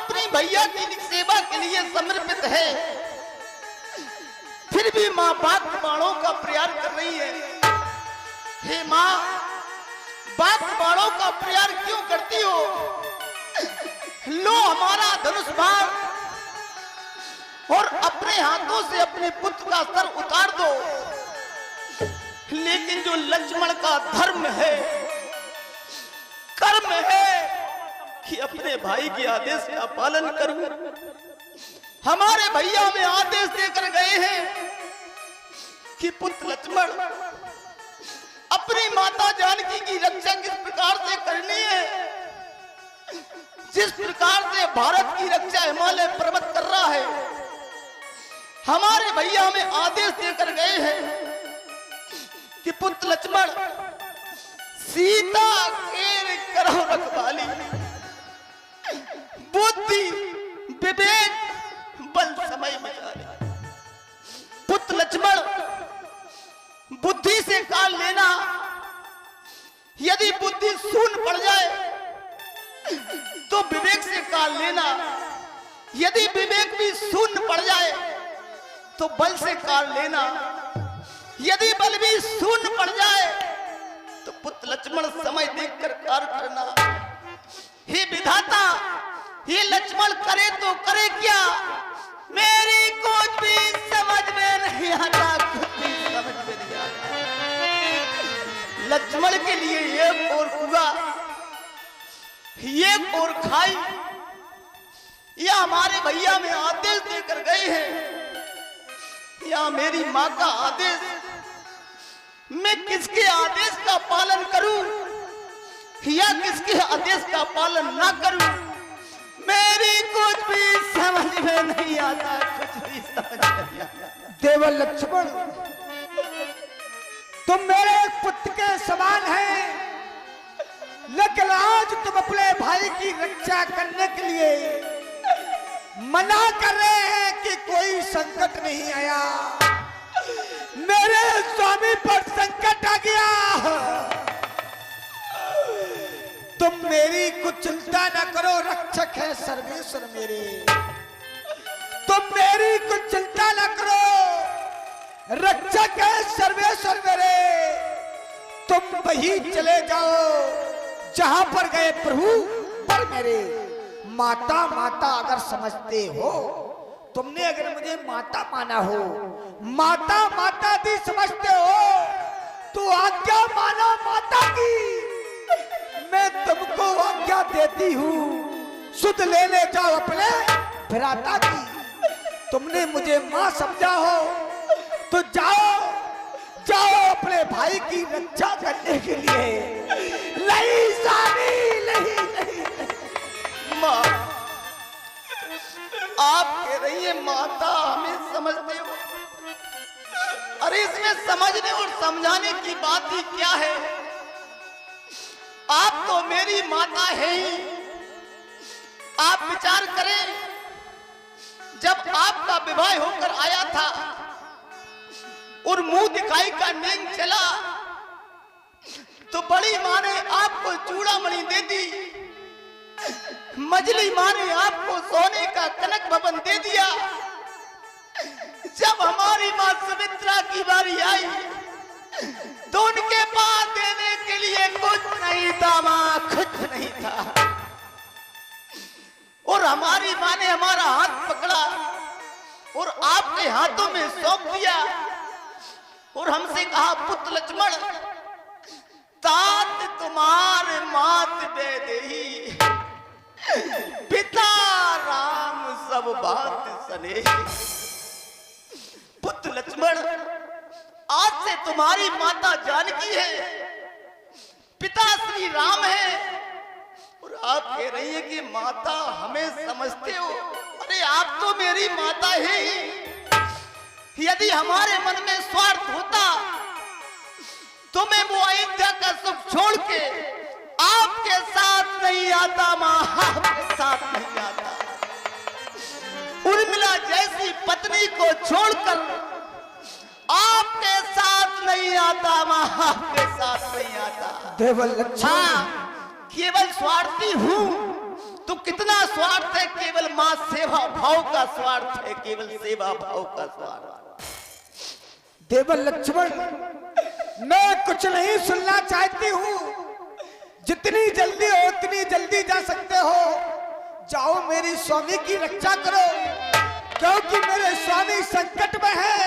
अपनी भैया की सेवा के लिए समर्पित है, फिर भी मां बात बाणों का प्रयास कर रही है। हे मां, बात बाणों का प्रयास क्यों करती हो? लो हमारा धनुष बाण और अपने हाथों से अपने पुत्र का सर उतार दो। लेकिन जो लक्ष्मण का धर्म है, कर्म है कि अपने भाई के आदेश का पालन करूं। हमारे भैया में आदेश देकर गए हैं कि पुत्र लक्ष्मण अपनी माता जानकी की रक्षा किस प्रकार से करनी है, जिस प्रकार से भारत की रक्षा हिमालय पर्वत कर रहा है। हमारे भैया हमें आदेश देकर गए हैं कि पुत्र लक्ष्मण सीता के करो रखवाली, बुद्धि विवेक बल समय विचारे। पुत्र लक्ष्मण बुद्धि से काल लेना, यदि बुद्धि शून्य पड़ जाए तो विवेक से काल लेना, यदि विवेक भी शून्य पड़ जाए तो बल से काल लेना, यदि बल भी शून्य पड़ जाए तो पुत्र लक्ष्मण समय देखकर कार्य करना। हे विधाता, ये लक्ष्मण करे तो करे क्या, मेरी कुछ भी समझ में नहीं आता, कुछ भी समझ में नहीं आता। लक्ष्मण के लिए एक और हुआ, एक और खाई, या हमारे भैया में आदेश देकर गए हैं, या मेरी मां का आदेश, मैं किसके आदेश का पालन करूं या किसके आदेश का पालन ना करूं, मेरी कुछ भी समझ में नहीं आता, कुछ भी समझ में नहीं आता। देवल लक्ष्मण, तुम मेरे पुत्र के समान हैं, लेकिन आज तुम अपने भाई की रक्षा करने के लिए मना कर रहे हैं कि कोई संकट नहीं आया। मेरे स्वामी पर संकट आ गया। तुम मेरी कुछ चिंता न करो, रक्षक है सर्वेश्वर मेरे। तुम मेरी कुछ चिंता न करो, रक्षक है सर्वेश्वर मेरे। तुम वहीं चले जाओ जहां पर गए प्रभु पर मेरे। माता माता अगर समझते हो, तुमने अगर मुझे माता माना हो, माता माता दी समझते हो, तो आज्ञा मानो माता की। मैं तुमको आज्ञा देती हूँ, सुध लेने जाओ अपने भ्राता की। तुमने मुझे माँ समझा हो तो जाओ जाओ अपने भाई की रक्षा करने के लिए। नहीं स्वामी, नहीं, नहीं, नहीं। माँ, आप कह रही है माता हमें समझते हो, अरे इसमें समझने और समझाने की बात ही क्या है? आप तो मेरी माता है ही। आप विचार करें, जब आपका विवाह होकर आया था और मुंह दिखाई का नेम चला, तो बड़ी माँ ने आपको चूड़ामणि दे दी, मझली माँ ने आपको सोने का कनक भवन दे दिया। जब हमारी माँ सुमित्रा की बारी आई तो उनके पास देने के लिए कुछ नहीं था माँ, कुछ नहीं था। और हमारी माँ ने हमारा हाथ पकड़ा और आपके हाथों में सौंप दिया और हमसे कहा, पुत्र लक्ष्मण, तात तुम्हारे मात दे देही, पिता राम सब बात सने। पुत्र लक्ष्मण, आज से तुम्हारी माता जानकी है, पिता श्री राम है, और आप कह रही है कि माता हमें समझते हो। अरे आप तो मेरी माता है ही। यदि हमारे मन में स्वार्थ होता तो मैं वो अयोध्या का सुख छोड़ के आपके साथ नहीं आता माँ, आपके साथ नहीं आता। उर्मिला जैसी पत्नी को छोड़कर आपके साथ नहीं आता माँ, आपके साथ नहीं आता। देवल लक्ष्मण, हाँ, केवल स्वार्थी हूँ तो कितना स्वार्थ है, केवल मां सेवा भाव का स्वार्थ है, केवल सेवा भाव का स्वार्थ। देवर लक्ष्मण, मैं कुछ नहीं सुनना चाहती हूँ। जितनी जल्दी हो उतनी जल्दी जा सकते हो। जाओ मेरी स्वामी की रक्षा करो, क्योंकि मेरे स्वामी संकट में है।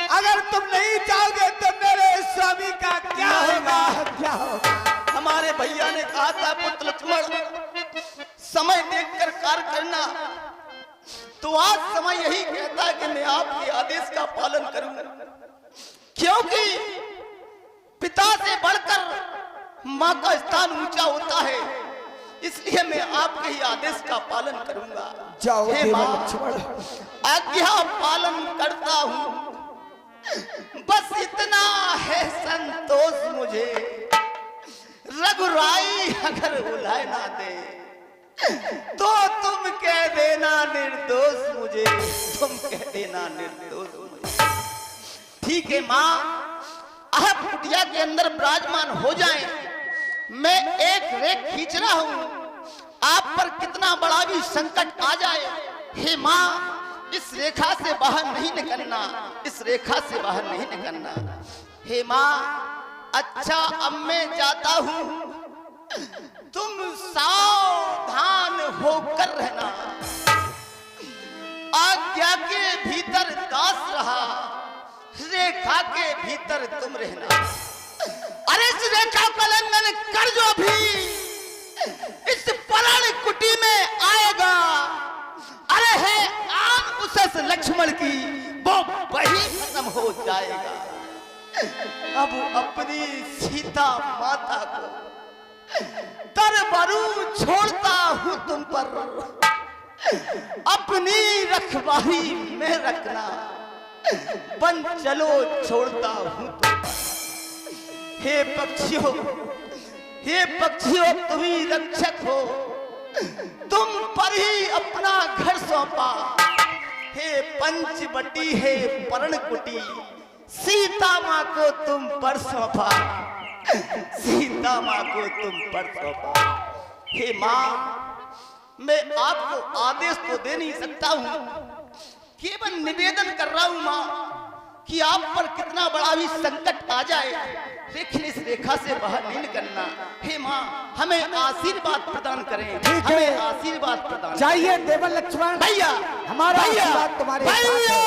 अगर तुम नहीं जाओगे तो मेरे स्वामी का क्या होगा, क्या होगा? हमारे भैया ने कहा था, पुत्र लक्ष्मण समय देखकर कार्य करना, तो आज समय यही कहता है कि मैं आपके आदेश का पालन करूंगा, क्योंकि पिता से बढ़कर मां का स्थान ऊंचा होता है, इसलिए मैं आपके ही आदेश का पालन करूंगा। जाओ हे देवर मां, लक्ष्मण। आज्ञा पालन करता हूं, बस इतना है संतोष मुझे, रघुराई अगर बुलाए ना दे तो तुम कह देना निर्दोष मुझे, तुम कह देना निर्दोष मुझे। ठीक है मां, आप कुटिया के अंदर विराजमान हो जाएं, मैं एक रेख खींच रहा हूं, आप पर कितना बड़ा भी संकट आ जाए, हे मां इस रेखा से बाहर नहीं निकलना, इस रेखा से बाहर नहीं निकलना। हे मां अच्छा, अब मैं जाता हूं, तुम सावधान होकर रहना, आज्ञा के भीतर दास रहा, रेखा के भीतर तुम रहना। अरे इस रेखा का उल्लंघन कर जो भी इस परण कुटी में आएगा, अरे है आन उसस लक्ष्मण की, वो वही खत्म हो जाएगा। अब अपनी सीता माता को तरबरू छोड़ता हूं तुम पर, अपनी रखवाली में रखना, बन चलो छोड़ता हूं तुम पर। हे पक्षियों, हे पक्षियों, तुम ही रक्षक हो, तुम पर ही अपना घर सौंपा। हे पंचवटी, हे पर्णकुटी, सीता माँ को तुम पर सौंपा, सीता माँ को तुम पर सौंपा। हे माँ, मैं आपको आदेश तो दे नहीं सकता हूँ, केवल निवेदन कर रहा हूँ माँ कि आप पर कितना बड़ा भी संकट आ जाए, लेकिन इस रेखा से बाहर नहीं निकलना। हे माँ, हमें आशीर्वाद प्रदान करें, हमें आशीर्वाद प्रदान। जाइए देवर लक्ष्मण, भैया, हमारा आशीर्वाद तुम्हारे साथ है।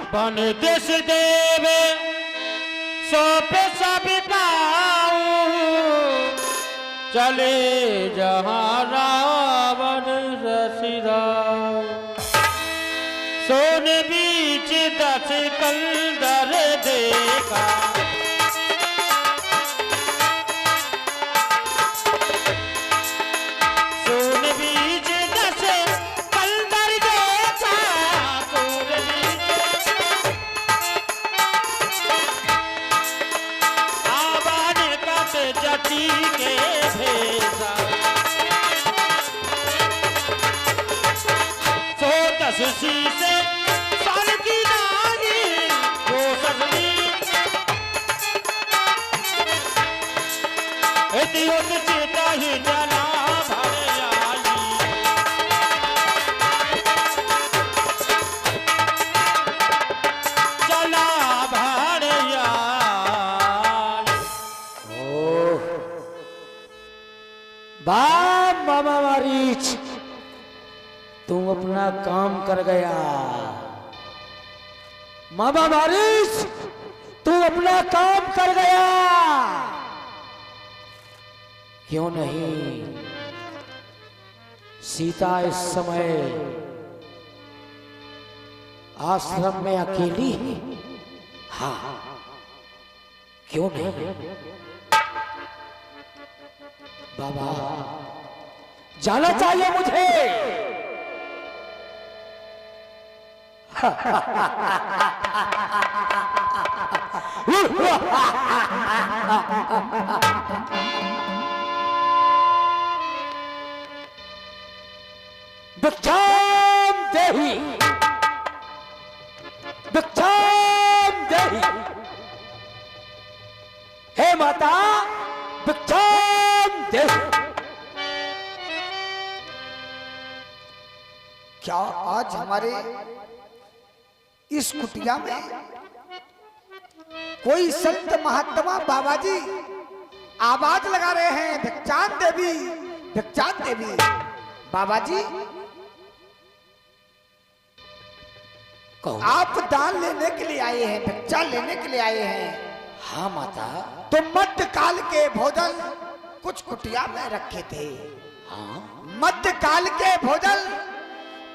बन देश देवे सौंपे सब पाऊं, चले जहाँ रावण रसिरा, सोन बीच 10 कंदर देखा, सोन बीच 10 कंदर देखा, सोन बीच आवाज कट जटी के भेजा, सो 10 शीशे सन की नागी, वो सजनी इतियोत चेता ही जना भर आई, चला भर आई। वाह मामा मारीच, तुम अपना काम कर गया। मामा मारीच, तू अपना काम कर गया। क्यों नहीं, सीता इस समय आश्रम में अकेली है। हाँ, क्यों नहीं बाबा, जाना चाहिए मुझे। भिक्षाम देहि, भिक्षाम देहि। हे माता, भिक्षाम देहि। क्या आज हमारे इस कुटिया में कोई संत महात्मा बाबा जी आवाज लगा रहे हैं, भिक्षान देवी, भिक्षान देवी। बाबा जी आप दान लेने के लिए आए हैं, भिक्षा लेने के लिए आए हैं। हाँ माता। तो मध्यकाल के भोजन कुछ कुटिया में रखे थे। हाँ मध्यकाल के भोजन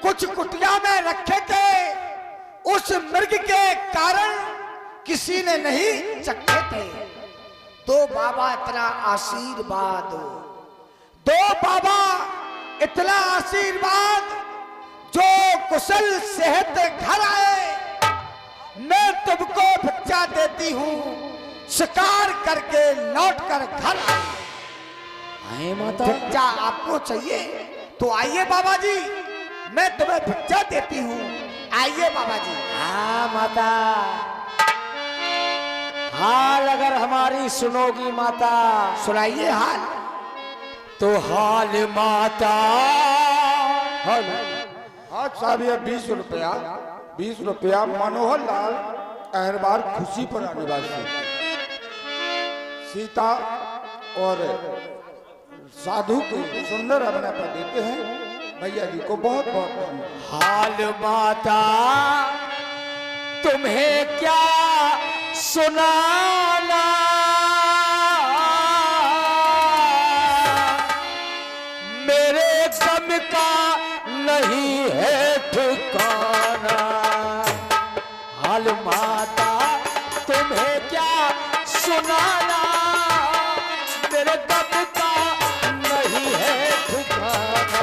कुछ कुटिया में रखे थे, उस मृग के कारण किसी ने नहीं चखे थे। तो बाबा इतना आशीर्वाद दो, बाबा इतना आशीर्वाद, जो कुशल सेहत घर आए मैं तुमको भिक्षा देती हूँ, शिकार करके लौट कर घर आए माता। भिक्षा आपको चाहिए तो आइए बाबा जी, मैं तुम्हें भिक्षा देती हूँ, आइए बाबा जी। हाँ माता, हाल अगर हमारी सुनोगी माता। सुनाइए हाल। तो हाल माता। हाल आज साहब ये 20 रुपया, 20 रुपया मनोहर लाल अहरबार खुशीपुरा निवासी सीता और साधु के सुंदर अभिनय पर देते हैं। भैया जी को बहुत बहुत धन्यवाद। हाल माता तुम्हें क्या सुनाना, मेरे गम का नहीं है ठिकाना। हाल माता तुम्हें क्या सुनाना, मेरे गम का नहीं है ठिकाना।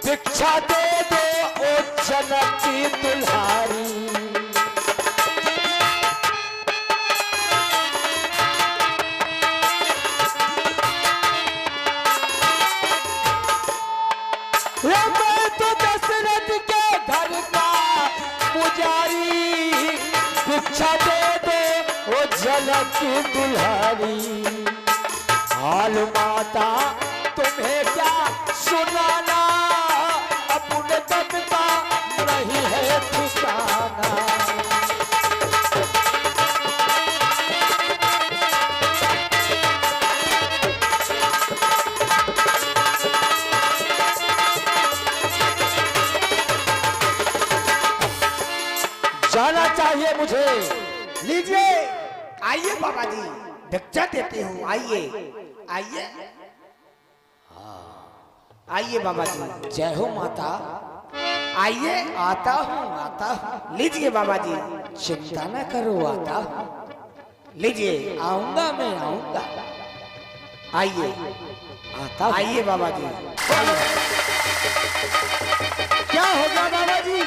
भिक्षा दे दो ओ जनक की दुल्हारी। मैं तो दशरथ के घर का पुजारी, भिक्षा दे दो ओ जनक की दुल्हारी। हाल माता तुम्हें क्या सुनाना, अपने दम का नहीं है ठिकाना। जाना चाहिए मुझे। लीजिए, आइए बाबा जी, भिक्षा देती हूँ, आइए आइए आइए बाबा जी। जय हो माता। आइए, आता हूँ आता हूँ। लीजिए बाबा जी, चिंता न करो, आता हूँ। लीजिए, आऊंगा मैं आऊंगा। आइए आता हूँ। आइए बाबा जी। क्या हो गया बाबा जी,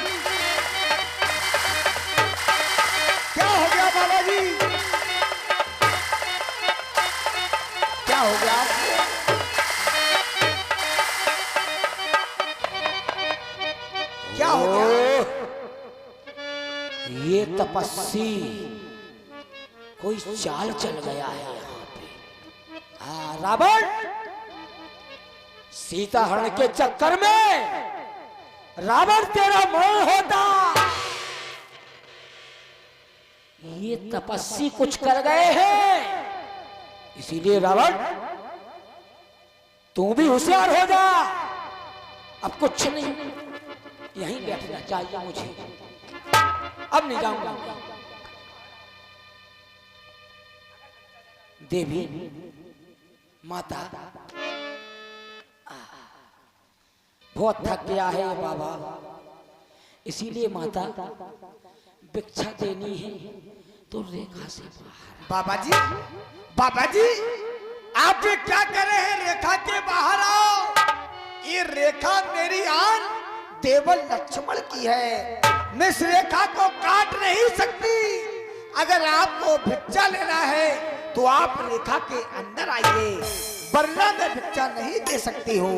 क्या हो गया बाबा जी, क्या हो गया आपको? क्या हो गया? ये तपस्वी कोई चाल चल गया है यहाँ पे। रावण सीता हरण के चक्कर में रावण तेरा मोह होता, ये तपस्वी कुछ कर गए हैं। इसीलिए रावण तू भी होशियार हो जा। अब कुछ नहीं, यहीं बैठना चाहिए मुझे, अब नहीं जाऊंगा। देवी माता बहुत थक गया है ये बाबा, इसीलिए माता भिक्षा देनी है तो रेखा से बाहर। बाबा जी, बाबा जी, आप ये क्या कर रहे हैं? रेखा के बाहर आओ। ये रेखा मेरी आन देवल लक्ष्मण की है, मैं इस रेखा को काट नहीं सकती। अगर आपको भिक्षा लेना है तो आप रेखा के अंदर आइए, वरना मैं भिक्षा नहीं दे सकती हूँ।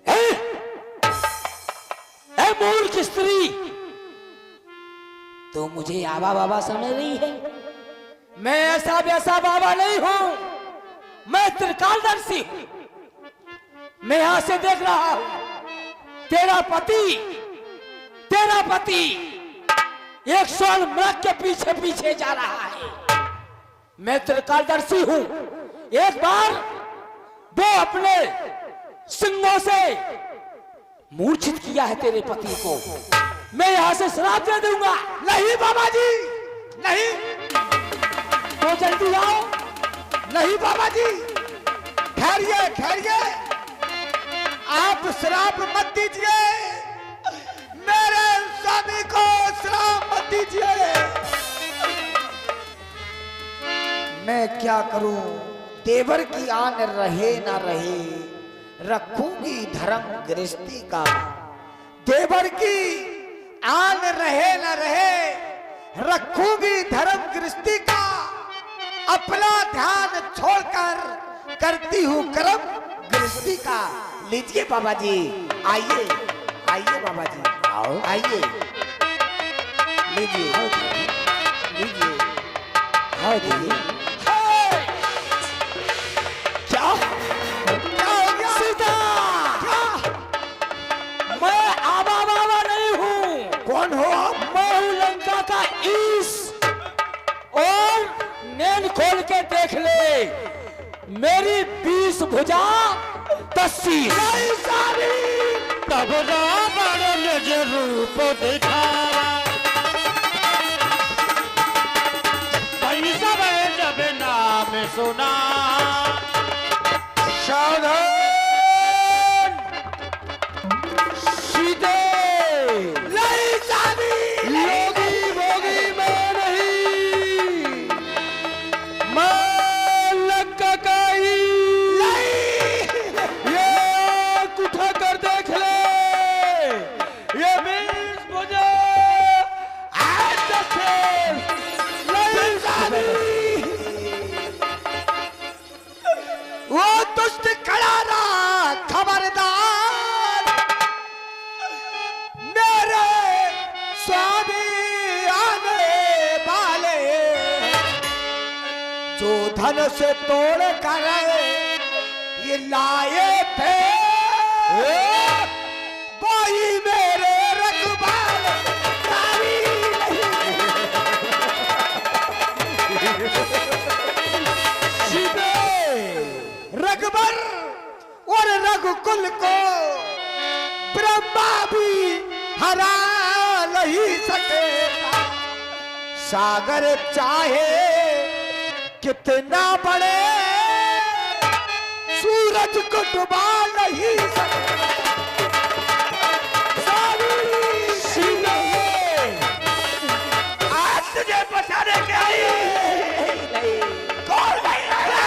ए मूर्ख स्त्री, तो मुझे आवा बाबा समझ रही है? मैं ऐसा वैसा बाबा नहीं हूं, मैं त्रिकालदर्शी हूं। मैं यहां से देख रहा हूं, तेरा पति एक स्वर्ण मृग के पीछे पीछे जा रहा है। मैं त्रिकालदर्शी हूं, एक बार वो अपने सिंगों से मूर्छित किया है तेरे पति को। मैं यहां से श्राप दे दूंगा। नहीं बाबा जी, नहीं, तो जल्दी आओ। नहीं बाबा जी, ठहरिए ठहरिए, आप श्राप मत दीजिए, मेरे स्वामी को श्राप मत दीजिए। मैं क्या करूं, देवर की आन रहे ना रहे, रखूंगी धर्म गृहस्थी का। देवर की आन रहे न रहे, रखूंगी धर्म गृहस्थी का। अपना ध्यान छोड़कर करती हूँ कर्म गृहस्थी का। लीजिए बाबा जी, आइए आइए बाबा जी, आओ आइए, लीजिए लीजिए, आओ दीजिए। क्या क्या हो गया सीता, मैं आवा बाबा नहीं हूं। कौन हो आप? मैं हूं लंका का ईश, और नैन खोल के देख ले, मेरी 20 भुजा 10 शीर। तब रावण निज रूप दिखावा, भाई सब जब नाम सुना, सावधान, सीधे नहीं जानी, योगी भोगी मैं नहीं, मैं लंका का ईश। ये आंख उठा कर देख ले, ये 20 भुजा 10 शीर। नहीं जानी। वो दुष्ट खड़ा रहा, खबरदार, मेरे स्वामी आने वाले, जो धन से तोड़ कर ये लाए थे, वही मेरे रखवाले रघुबर और रघुकुल को ब्रह्मा भी हरा नहीं सकेगा। सागर चाहे कितना बड़े, सूरज को डुबा नहीं सकेगा। आज तुझे बचाने के आई, कौन नहीं आएगा?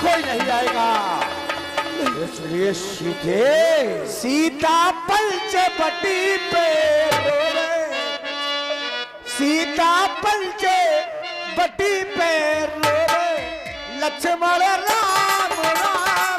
कोई नहीं आएगा, इसलिए सीधे सीता पंच बटी पे रोवे, सीता पंच बटी पे रोवे, लक्ष्मण राम राम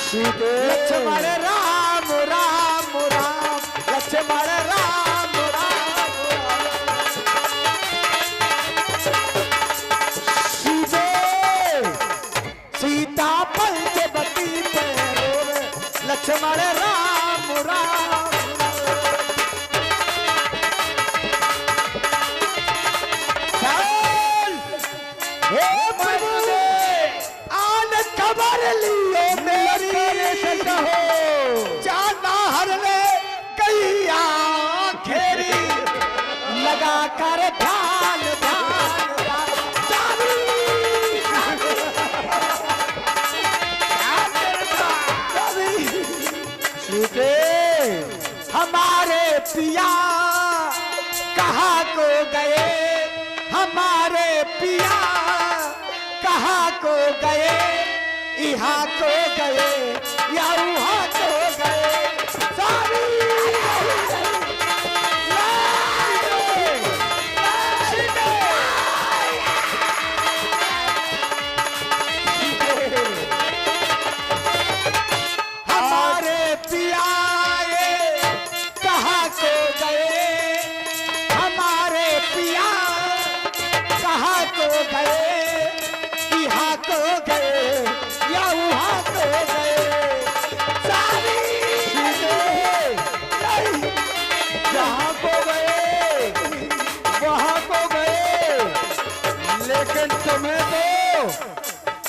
लक्ष्मण राम राम राम, लक्ष्मण राम राम राम। सीता पंचवटी पे रोवे, लक्ष्मण राम राम। आन खबर लियो मेरी, जाना हर ले गई आखेरी, लगा कर ध्यान ध्यान हमारे पिया कहाँ को गए, हमारे पिया यहाँ तो गए या वहाँ तो गए स्वामी हमारे पियाए कहाँ को गए हमारे पिया कहाँ को गए यहाँ को गए या वहाँ को गए सारी जहाँ को गए वहाँ को गए, लेकिन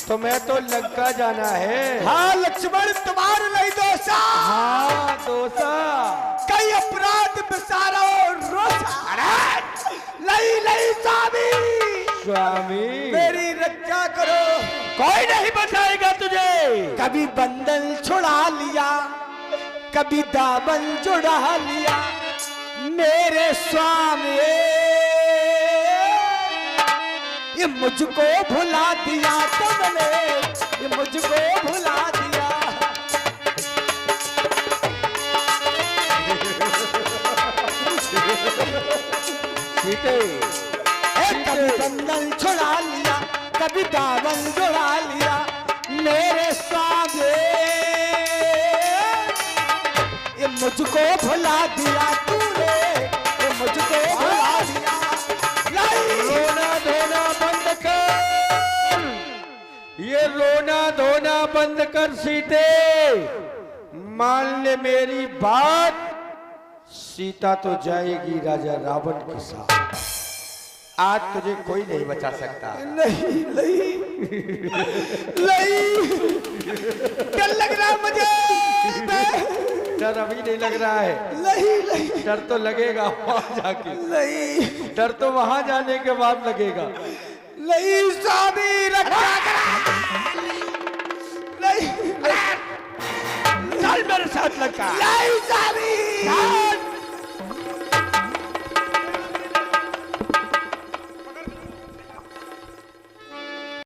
तुम्हें तो लंका जाना है। हाँ लक्ष्मण तुम्हारे नहीं दोषा हाँ दोसा, कई अपराध बिसारो रोषा नहीं नहीं स्वामी स्वामी मेरी रक्षा करो कोई नहीं बचाएगा तुझे। कभी बंधन छुड़ा लिया कभी दामन जुड़ा लिया मेरे स्वामी ये मुझको भुला दिया तुमने ये मुझको भुला दिया सीते कभी बंधन छुड़ा लिया कभी दामन जुड़ा लिया मेरे सामने ये मुझको भुला दिया तूने ये मुझको भुला दिया रोना धोना बंद कर, ये रोना धोना बंद कर सीते। मान ले मेरी बात, सीता तो जाएगी राजा रावण के साथ। आज तुझे कोई नहीं बचा सकता। नहीं नहीं नहीं डर लग रहा है मुझे डर अभी नहीं लग रहा है, नहीं नहीं डर तो लगेगा वहां जाके, नहीं डर तो वहां जाने के बाद लगेगा। नहीं स्वामी रक्षा करा नहीं चल मेरे साथ लड़का। नहीं स्वामी